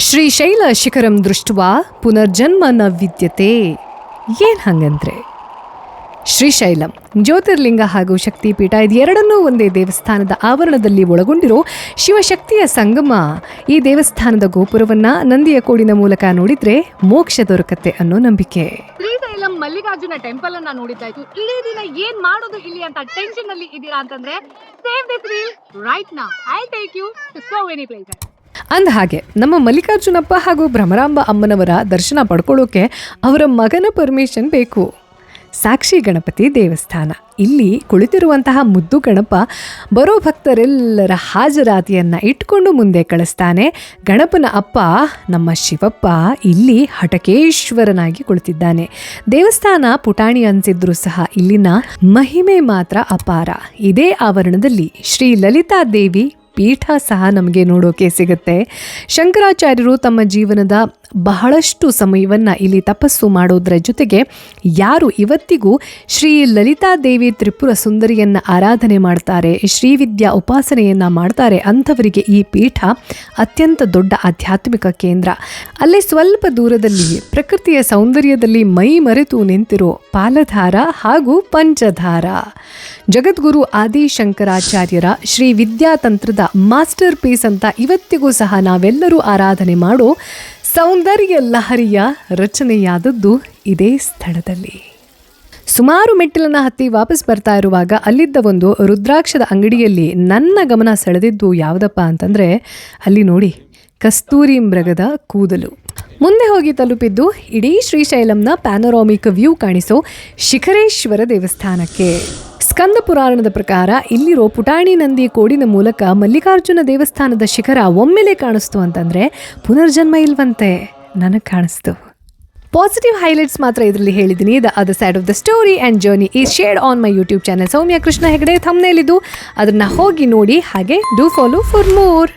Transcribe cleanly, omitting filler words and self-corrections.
ಶ್ರೀಶೈಲ ಶಿಖರಂ ದೃಷ್ಟ್ವಾ ಪುನರ್ಜನ್ಮ ನ ವಿದ್ಯತೆ. ಏನು ಹಂಗಂದ್ರೆ ಶ್ರೀಶೈಲಂ ಜ್ಯೋತಿರ್ಲಿಂಗ ಹಾಗೂ ಶಕ್ತಿಪೀಠ ಇದೆರಡನ್ನೂ ಒಂದೇ ದೇವಸ್ಥಾನದ ಆವರಣದಲ್ಲಿ ಒಳಗೊಂಡಿರೋ ಶಿವಶಕ್ತಿಯ ಸಂಗಮ. ಈ ದೇವಸ್ಥಾನದ ಗೋಪುರವನ್ನ ನಂದಿಯ ಕೋಡಿನ ಮೂಲಕ ನೋಡಿದ್ರೆ ಮೋಕ್ಷ ದೊರಕತ್ತೆ ಅನ್ನೋ ನಂಬಿಕೆ. ಶ್ರೀಶೈಲಂ ಮಲ್ಲಿಕಾರ್ಜುನ ಟೆಂಪಲ್ ಅನ್ನ ನೋಡಿದ್ದಾಯ್ತು. ಇಡೀ ದಿನ ಏನ್ ಮಾಡೋದು ಇಲ್ಲಿ ಅಂತ ಟೆನ್ಷನ್ ಅಲ್ಲಿ ಇದೀರಾ ಅಂತಂದ್ರೆ save this reel right now. I take you to so many places. ಅಂದ ಹಾಗೆ ನಮ್ಮ ಮಲ್ಲಿಕಾರ್ಜುನಪ್ಪ ಹಾಗೂ ಭ್ರಮರಾಂಬ ಅಮ್ಮನವರ ದರ್ಶನ ಪಡ್ಕೊಳ್ಳೋಕೆ ಅವರ ಮಗನ ಪರ್ಮಿಷನ್ ಬೇಕು. ಸಾಕ್ಷಿ ಗಣಪತಿ ದೇವಸ್ಥಾನ. ಇಲ್ಲಿ ಕುಳಿತಿರುವಂತಹ ಮುದ್ದು ಗಣಪ ಬರೋ ಭಕ್ತರೆಲ್ಲರ ಹಾಜರಾತಿಯನ್ನು ಇಟ್ಕೊಂಡು ಮುಂದೆ ಕಳಿಸ್ತಾನೆ. ಗಣಪನ ಅಪ್ಪ ನಮ್ಮ ಶಿವಪ್ಪ ಇಲ್ಲಿ ಹಟಕೇಶ್ವರನಾಗಿ ಕುಳಿತಿದ್ದಾನೆ. ದೇವಸ್ಥಾನ ಪುಟಾಣಿ ಅನ್ಸಿದ್ರು ಸಹ ಇಲ್ಲಿನ ಮಹಿಮೆ ಮಾತ್ರ ಅಪಾರ. ಇದೇ ಆವರಣದಲ್ಲಿ ಶ್ರೀ ಲಲಿತಾ ದೇವಿ ಪೀಠ ಸಹ ನಮಗೆ ನೋಡೋಕೆ ಸಿಗುತ್ತೆ. ಶಂಕರಾಚಾರ್ಯರು ತಮ್ಮ ಜೀವನದ ಬಹಳಷ್ಟು ಸಮಯವನ್ನು ಇಲ್ಲಿ ತಪಸ್ಸು ಮಾಡೋದ್ರ ಜೊತೆಗೆ ಯಾರು ಇವತ್ತಿಗೂ ಶ್ರೀ ಲಲಿತಾ ದೇವಿ ತ್ರಿಪುರ ಸುಂದರಿಯನ್ನು ಆರಾಧನೆ ಮಾಡ್ತಾರೆ, ಶ್ರೀವಿದ್ಯಾ ಉಪಾಸನೆಯನ್ನು ಮಾಡ್ತಾರೆ ಅಂಥವರಿಗೆ ಈ ಪೀಠ ಅತ್ಯಂತ ದೊಡ್ಡ ಆಧ್ಯಾತ್ಮಿಕ ಕೇಂದ್ರ. ಅಲ್ಲೇ ಸ್ವಲ್ಪ ದೂರದಲ್ಲಿ ಪ್ರಕೃತಿಯ ಸೌಂದರ್ಯದಲ್ಲಿ ಮೈ ಮರೆತು ನಿಂತಿರೋ ಪಾಲಧಾರ ಹಾಗೂ ಪಂಚಧಾರ. ಜಗದ್ಗುರು ಆದಿ ಶಂಕರಾಚಾರ್ಯರ ಶ್ರೀ ವಿದ್ಯಾತಂತ್ರದ ಮಾಸ್ಟರ್ ಪೀಸ್ ಅಂತ ಇವತ್ತಿಗೂ ಸಹ ನಾವೆಲ್ಲರೂ ಆರಾಧನೆ ಮಾಡೋ ಸೌಂದರ್ಯ ಲಹರಿಯ ರಚನೆಯಾದದ್ದು ಇದೇ ಸ್ಥಳದಲ್ಲಿ. ಸುಮಾರು ಮೆಟ್ಟಿಲನ್ನು ಹತ್ತಿ ವಾಪಸ್ ಬರ್ತಾ ಇರುವಾಗ ಅಲ್ಲಿದ್ದ ಒಂದು ರುದ್ರಾಕ್ಷದ ಅಂಗಡಿಯಲ್ಲಿ ನನ್ನ ಗಮನ ಸೆಳೆದಿದ್ದು ಯಾವುದಪ್ಪ ಅಂತಂದರೆ ಅಲ್ಲಿ ನೋಡಿ ಕಸ್ತೂರಿ ಮೃಗದ ಕೂದಲು. ಮುಂದೆ ಹೋಗಿ ತಲುಪಿದ್ದು ಇಡೀ ಶ್ರೀಶೈಲಂನ ಪ್ಯಾನೋರಾಮಿಕ್ ವ್ಯೂ ಕಾಣಿಸೋ ಶಿಖರೇಶ್ವರ ದೇವಸ್ಥಾನಕ್ಕೆ. ಸ್ಕಂದ ಪುರಾಣದ ಪ್ರಕಾರ ಇಲ್ಲಿರೋ ಪುಟಾಣಿ ನಂದಿ ಕೋಡಿನ ಮೂಲಕ ಮಲ್ಲಿಕಾರ್ಜುನ ದೇವಸ್ಥಾನದ ಶಿಖರ ಒಮ್ಮೆಲೆ ಕಾಣಿಸ್ತು ಅಂತಂದ್ರೆ ಪುನರ್ಜನ್ಮ ಇಲ್ವಂತೆ. ನನಗೆ ಕಾಣಿಸ್ತು. ಪಾಸಿಟಿವ್ ಹೈಲೈಟ್ಸ್ ಮಾತ್ರ ಇದರಲ್ಲಿ ಹೇಳಿದ್ದೀನಿ. The other side of the story and journey is shared on my YouTube channel Soumya Krishna Hegde. Thumbnail ಇದು, ಅದನ್ನು ಹೋಗಿ ನೋಡಿ. ಹಾಗೆ ಡೂ ಫಾಲೋ ಫಾರ್ ಮೋರ್.